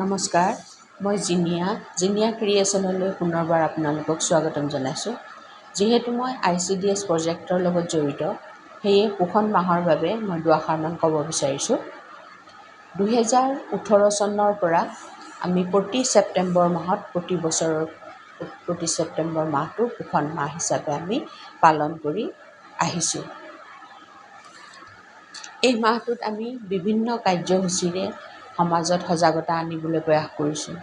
নমস্কাৰ, মই জিনিয়া ক্ৰিয়েশ্যনলৈ পুনৰবাৰ আপোনালোকক স্বাগতম জনাইছোঁ। যিহেতু মই ICDS প্ৰজেক্টৰ লগত জড়িত, সেয়ে পোষণ মাহৰ বাবে মই দুআষাৰমান ক'ব বিচাৰিছোঁ। 2018 চনৰ পৰা আমি প্ৰতি ছেপ্টেম্বৰ মাহত প্ৰতি বছৰৰ প্ৰতি ছেপ্টেম্বৰ মাহটো পোষণ মাহ হিচাপে আমি পালন কৰি আহিছোঁ। এই মাহটোত আমি বিভিন্ন কাৰ্যসূচীৰে সমাজত সজাগতা আনিবলৈ প্ৰয়াস কৰিছোঁ।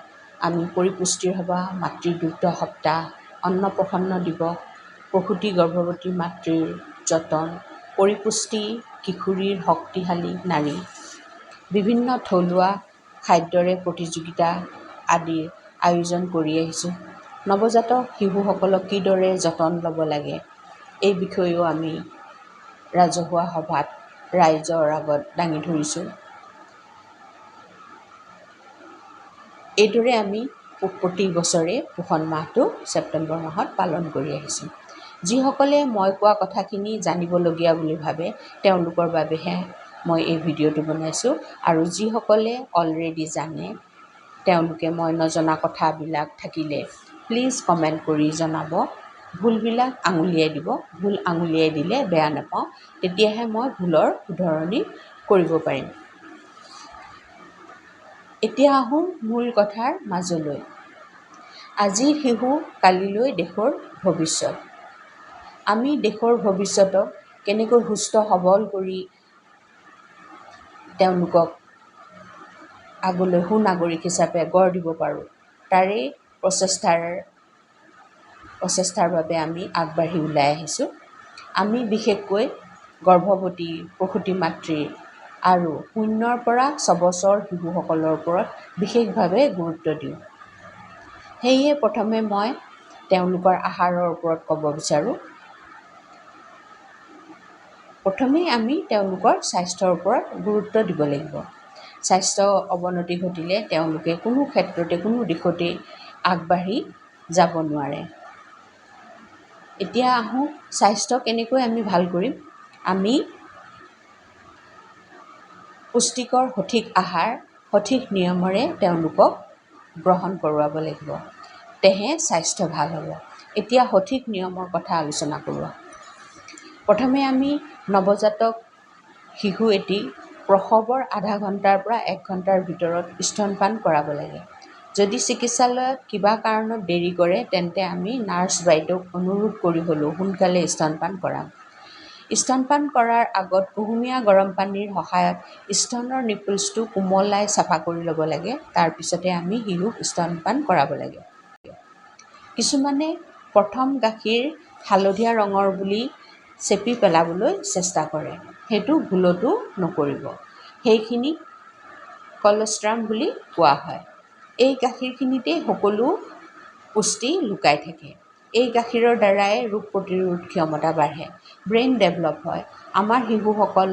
আমি পৰিপুষ্টিৰ সভা, মাতৃদুগ্ধ সপ্তাহ, অন্নপ্ৰসন্ন দিৱস, প্ৰসূতি গৰ্ভৱতী মাতৃৰ যতন, পৰিপুষ্টি, কিশোৰীৰ শক্তিশালী নাৰী, বিভিন্ন থলুৱা খাদ্যৰে প্ৰতিযোগিতা আদিৰ আয়োজন কৰি আহিছোঁ। নৱজাতক শিশুসকলক কিদৰে যতন ল'ব লাগে এই বিষয়েও আমি ৰাজহুৱা সভাত ৰাইজৰ আগত দাঙি ধৰিছোঁ। এইদৰে আমি প্ৰতি বছৰে পোষণ মাহটো ছেপ্টেম্বৰ মাহত পালন কৰি আহিছোঁ। যিসকলে মই কোৱা কথাখিনি জানিবলগীয়া বুলি ভাবে তেওঁলোকৰ বাবেহে মই এই ভিডিঅ'টো বনাইছোঁ, আৰু যিসকলে অলৰেডি জানে তেওঁলোকে মই নজনা কথাবিলাক থাকিলে প্লিজ কমেণ্ট কৰি জনাব। ভুলবিলাক আঙুলিয়াই দিব, ভুল আঙুলিয়াই দিলে বেয়া নাপাওঁ, তেতিয়াহে মই ভুলৰ শুধৰণি কৰিব পাৰিম। এতিয়া আহোঁ মূল কথাৰ মাজলৈ। আজিৰ শিশু কালিলৈ দেশৰ ভৱিষ্যত। আমি দেশৰ ভৱিষ্যতক কেনেকৈ সুস্থ সবল কৰি তেওঁলোকক আগলৈ সুনাগৰিক হিচাপে গঢ় দিব পাৰোঁ, তাৰেই প্ৰচেষ্টাৰ বাবে আমি আগবাঢ়ি ওলাই আহিছোঁ। আমি বিশেষকৈ গৰ্ভৱতী, প্ৰসূতি মাতৃ আৰু 0 পৰা 6 বছৰ শিশুসকলৰ ওপৰত বিশেষভাৱে গুৰুত্ব দিওঁ। সেয়ে প্ৰথমে মই তেওঁলোকৰ আহাৰৰ ওপৰত ক'ব বিচাৰোঁ। প্ৰথমেই আমি তেওঁলোকৰ স্বাস্থ্যৰ ওপৰত গুৰুত্ব দিব লাগিব। স্বাস্থ্য অৱনতি ঘটিলে তেওঁলোকে কোনো ক্ষেত্ৰতে কোনো দিশতেই আগবাঢ়ি যাব নোৱাৰে। এতিয়া আহোঁ স্বাস্থ্য কেনেকৈ আমি ভাল কৰিম। আমি পুষ্টিকৰ সঠিক আহাৰ সঠিক নিয়মেৰে তেওঁলোকক গ্ৰহণ কৰোৱাব লাগিব, তেহে স্বাস্থ্য ভাল হ'ব। এতিয়া সঠিক নিয়মৰ কথা আলোচনা কৰোঁ। প্ৰথমে আমি নৱজাতক শিশু এটি প্ৰসৱৰ আধা ঘণ্টাৰ পৰা 1 ঘণ্টাৰ ভিতৰত স্তনপান কৰাব লাগে। যদি চিকিৎসালয়ত কিবা কাৰণত দেৰি কৰে তেন্তে আমি নাৰ্ছ বাইদেউক অনুৰোধ কৰি হ'লেও সোনকালে স্তনপান কৰাম। স্তনপান কৰাৰ আগত কুহুমীয়া গৰম পানীৰ সহায়ত স্তনৰ নিপলছটো কোমলাই চাফা কৰি ল'ব লাগে। তাৰপিছতে আমি শিশুক স্তনপান কৰাব লাগে। কিছুমানে প্ৰথম গাখীৰ হালধীয়া ৰঙৰ বুলি চেপি পেলাবলৈ চেষ্টা কৰে, সেইটো ভুলতো নকৰিব। সেইখিনি কলষ্ট্ৰাম বুলি কোৱা হয়। এই গাখীৰখিনিতেই সকলো পুষ্টি লুকাই থাকে। এই গাখীৰৰ দ্বাৰাই ৰোগ প্ৰতিৰোধ ক্ষমতা বাঢ়ে, ব্ৰেইন ডেভেলপ হয়, আমাৰ শিশুসকল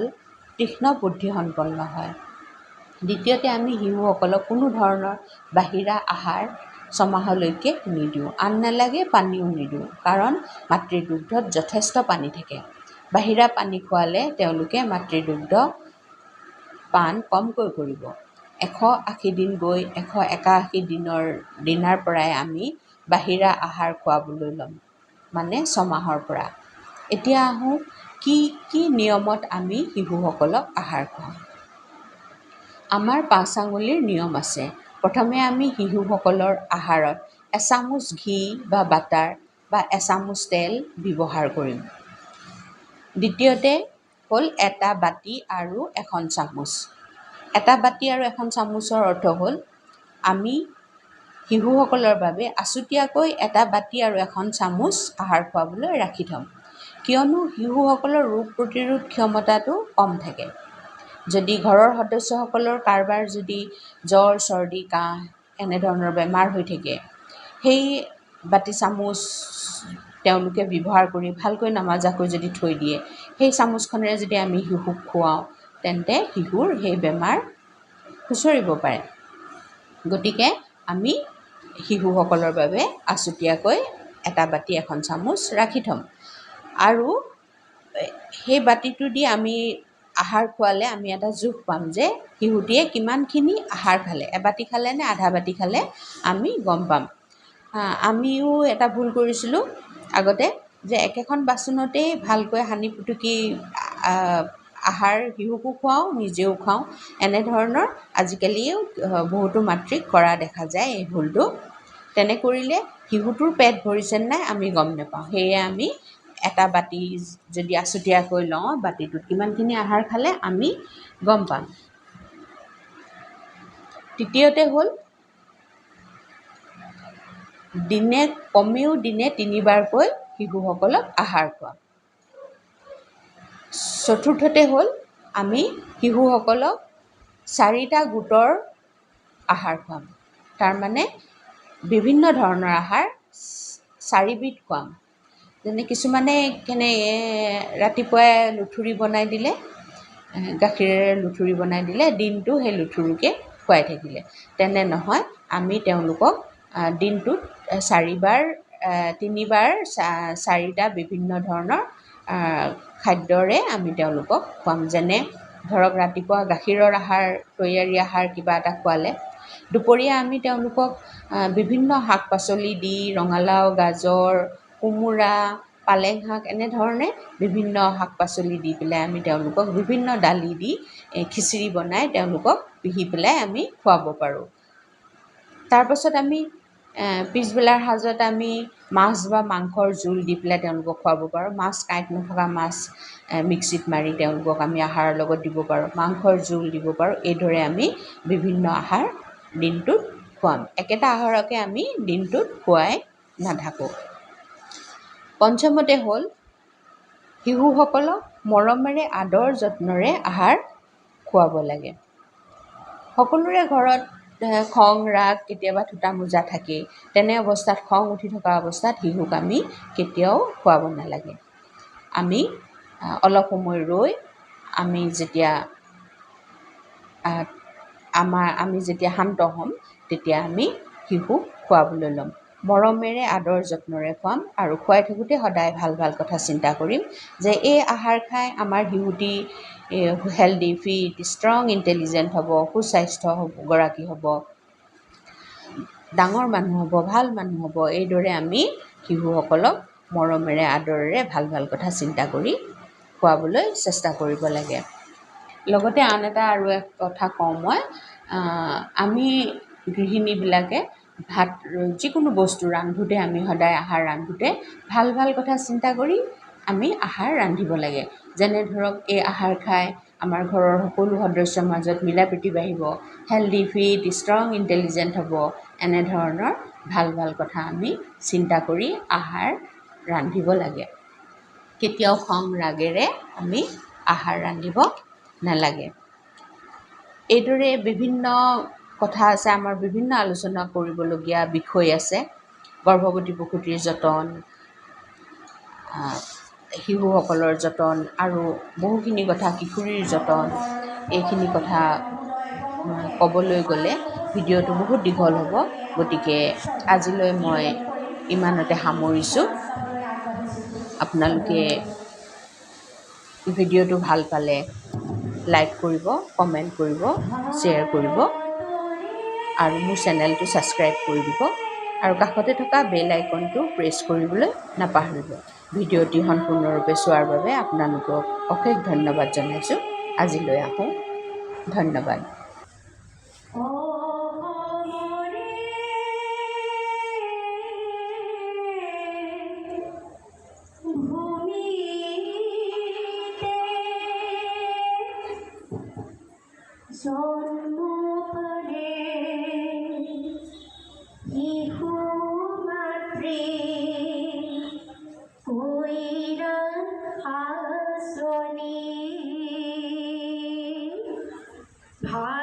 তীক্ষ্ণ বুদ্ধিসম্পন্ন হয়। দ্বিতীয়তে আমি শিশুসকলক কোনো ধৰণৰ বাহিৰা আহাৰ ছমাহলৈকে নিদিওঁ, আন নালাগে পানীও নিদিওঁ, কাৰণ মাতৃদুগ্ধত যথেষ্ট পানী থাকে। বাহিৰা পানী খোৱালে তেওঁলোকে মাতৃদুগ্ধ পান কমকৈ কৰিব। 180 দিন গৈ 181 দিনাৰ পৰাই আমি বাহিৰা আহাৰ খোৱাবলৈ ল'ম, মানে ছমাহৰ পৰা। এতিয়া আহোঁ কি কি নিয়মত আমি শিশুসকলক আহাৰ খুৱাওঁ। আমাৰ 5 আঙুলিৰ নিয়ম আছে। প্ৰথমে আমি শিশুসকলৰ আহাৰত এচামুচ ঘি বা বাটাৰ বা এচামুচ তেল ব্যৱহাৰ কৰিম। দ্বিতীয়তে হ'ল এটা বাতি আৰু এখন চামুচ। এটা বাতি আৰু এখন চামুচৰ অৰ্থ হ'ল আমি শিশুসকলৰ বাবে আছুতীয়াকৈ এটা বাতি আৰু এখন চামুচ আহাৰ খুৱাবলৈ ৰাখি থ'ম, কিয়নো শিশুসকলৰ ৰোগ প্ৰতিৰোধ ক্ষমতাটো কম থাকে। যদি ঘৰৰ সদস্যসকলৰ কাৰোবাৰ যদি জ্বৰ, চৰ্দি, কাহ এনেধৰণৰ বেমাৰ হৈ থাকে, সেই বাতি চামুচ তেওঁলোকে ব্যৱহাৰ কৰি ভালকৈ নামাজাকৈ যদি থৈ দিয়ে, সেই চামুচখনেৰে যদি আমি শিশুক খুৱাওঁ তেন্তে শিশুৰ সেই বেমাৰ খুচৰিব পাৰে। গতিকে আমি শিশুসকলৰ বাবে আছুতীয়াকৈ এটা বাতি এখন চামুচ ৰাখি থ'ম, আৰু সেই বাতিটো দি আমি আহাৰ খোৱালে আমি এটা জোখ পাম যে শিশুটিয়ে কিমানখিনি আহাৰ খালে, এবাটি খালে নে আধা বাটি খালে আমি গম পাম। আমিও এটা ভুল কৰিছিলোঁ আগতে যে একেখন বাচনতেই ভালকৈ সানি পুটুকি আহাৰ শিশুকো খুৱাওঁ, নিজেও খাওঁ। এনেধৰণৰ আজিকালিও বহুতো মাতৃক কৰা দেখা যায় এই ভুলটো। তেনে কৰিলে শিশুটোৰ পেট ভৰিছে নাই আমি গম নাপাওঁ। সেয়ে আমি এটা বাতি যদি আছুতীয়াকৈ লওঁ, বাতিটোত কিমানখিনি আহাৰ খালে আমি গম পাম। তৃতীয়তে হ'ল কমেও দিনে 3 বাৰকৈ শিশুসকলক আহাৰ খোৱা। চতুৰ্থতে হ'ল আমি শিশুসকলক 4টা গোটৰ আহাৰ খুৱাম। তাৰমানে বিভিন্ন ধৰণৰ আহাৰ 4বিধ খুৱাম। যেনে কিছুমানে ৰাতিপুৱাই লুঠুৰি বনাই দিলে, গাখীৰেৰে লুঠুৰি বনাই দিলে, দিনটো সেই লুঠুৰিকে খুৱাই থাকিলে। তেনে নহয়, আমি তেওঁলোকক দিনটোত 3 বাৰ 4টা বিভিন্ন ধৰণৰ খাদ্যৰে আমি তেওঁলোকক খুৱাম। যেনে ধৰক ৰাতিপুৱা গাখীৰৰ তৈয়াৰী আহাৰ কিবা এটা খোৱালে, দুপৰীয়া আমি তেওঁলোকক বিভিন্ন শাক পাচলি দি, ৰঙালাও, গাজৰ, কোমোৰা, পালেং শাক এনেধৰণে বিভিন্ন শাক পাচলি দি পেলাই আমি তেওঁলোকক বিভিন্ন দালি দি খিচিৰি বনাই তেওঁলোকক পিহি পেলাই আমি খুৱাব পাৰোঁ। তাৰপাছত আমি পিছবেলাৰ সাজত আমি মাছ বা মাংসৰ জোল দি পেলাই তেওঁলোকক খুৱাব পাৰোঁ। মাছ, কাঁইট নথকা মাছ মিক্সিত মাৰি তেওঁলোকক আমি আহাৰৰ লগত দিব পাৰোঁ। মাংসৰ জোল দিব পাৰোঁ। এইদৰে আমি বিভিন্ন আহাৰ দিনটোত খুৱাম। একেটা আহাৰকে আমি দিনটোত খুৱাই নাথাকোঁ। পঞ্চমতে হ'ল শিশুসকলক মৰমেৰে আদৰ যত্নৰে আহাৰ খুৱাব লাগে। সকলোৰে ঘৰত খং, ৰাগ, কেতিয়াবা থোটা মোজা থাকেই। তেনে অৱস্থাত, খং উঠি থকা অৱস্থাত শিশুক আমি কেতিয়াও খুৱাব নালাগে। আমি অলপ সময় ৰৈ আমি যেতিয়া শান্ত হ'ম, তেতিয়া আমি শিশুক খুৱাবলৈ ল'ম। মৰমেৰে আদৰ যত্নৰে খুৱাম আৰু খুৱাই থাকোঁতে সদায় ভাল ভাল কথা চিন্তা কৰিম যে এই আহাৰ খাই আমাৰ শিশুটি হেল্ডি, ফিট, ষ্ট্ৰং, ইণ্টেলিজেণ্ট হ'ব, সুস্বাস্থ্য গৰাকী হ'ব, ডাঙৰ মানুহ হ'ব, ভাল মানুহ হ'ব। এইদৰে আমি শিশুসকলক মৰমেৰে আদৰেৰে ভাল ভাল কথা চিন্তা কৰি খুৱাবলৈ চেষ্টা কৰিব লাগে। লগতে আন এটা আৰু এক কথা কওঁ মই, আমি গৃহিণীবিলাকে যিকোনো বস্তু ৰান্ধোঁতে, আমি সদায় আহাৰ ৰান্ধোঁতে ভাল ভাল কথা চিন্তা কৰি আমি আহাৰ ৰান্ধিব লাগে। যেনে ধৰক এই আহাৰ খাই আমাৰ ঘৰৰ সকলো সদস্যৰ মাজত মিলা প্ৰীতি বাঢ়িব, হেল্ডি, ফিট, ষ্ট্ৰং, ইণ্টেলিজেণ্ট হ'ব। এনেধৰণৰ ভাল ভাল কথা আমি চিন্তা কৰি আহাৰ ৰান্ধিব লাগে। কেতিয়াও খং ৰাগেৰে আমি আহাৰ ৰান্ধিব নালাগে। এইদৰে বিভিন্ন কথা আছে, আমাৰ বিভিন্ন আলোচনা কৰিবলগীয়া বিষয় আছে। গৰ্ভৱতী প্ৰসূতিৰ যতন, শিশুসকলৰ যতন আৰু বহুখিনি কথা, কিশোৰীৰ যতন। এইখিনি কথা ক'বলৈ গ'লে ভিডিঅ'টো বহুত দীঘল হ'ব। গতিকে আজিলৈ মই ইমানতে সামৰিছোঁ। আপোনালোকে ভিডিঅ'টো ভাল পালে লাইক কৰিব, কমেণ্ট কৰিব, শ্বেয়াৰ কৰিব আৰু মোৰ চেনেলটো ছাবস্ক্ৰাইব কৰি দিব আৰু কাষতে থকা বেল আইকনটো প্ৰেছ কৰিবলৈ নাপাহৰিব। ভিডিঅ'টি সম্পূৰ্ণৰূপে চোৱাৰ বাবে আপোনালোকক অশেষ ধন্যবাদ জনাইছোঁ। আজিলৈ আহোঁ। ধন্যবাদ। ভাই